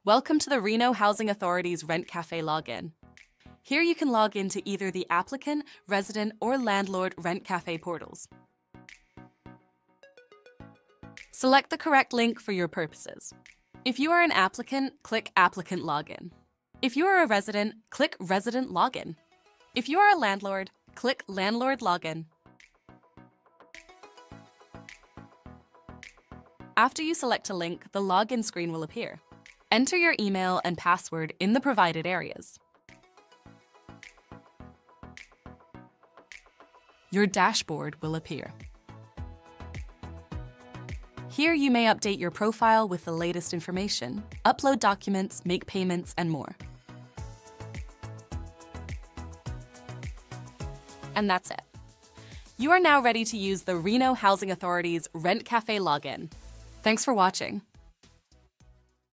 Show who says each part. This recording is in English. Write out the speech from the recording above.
Speaker 1: Welcome to the Reno Housing Authority's Rent Cafe login. Here you can log into either the applicant, resident, or landlord Rent Cafe portals. Select the correct link for your purposes. If you are an applicant, click Applicant Login. If you are a resident, click Resident Login. If you are a landlord, click Landlord Login. After you select a link, the login screen will appear. Enter your email and password in the provided areas. Your dashboard will appear. Here you may update your profile with the latest information, upload documents, make payments, and more. And that's it. You are now ready to use the Reno Housing Authority's Rent Cafe login. Thanks for watching.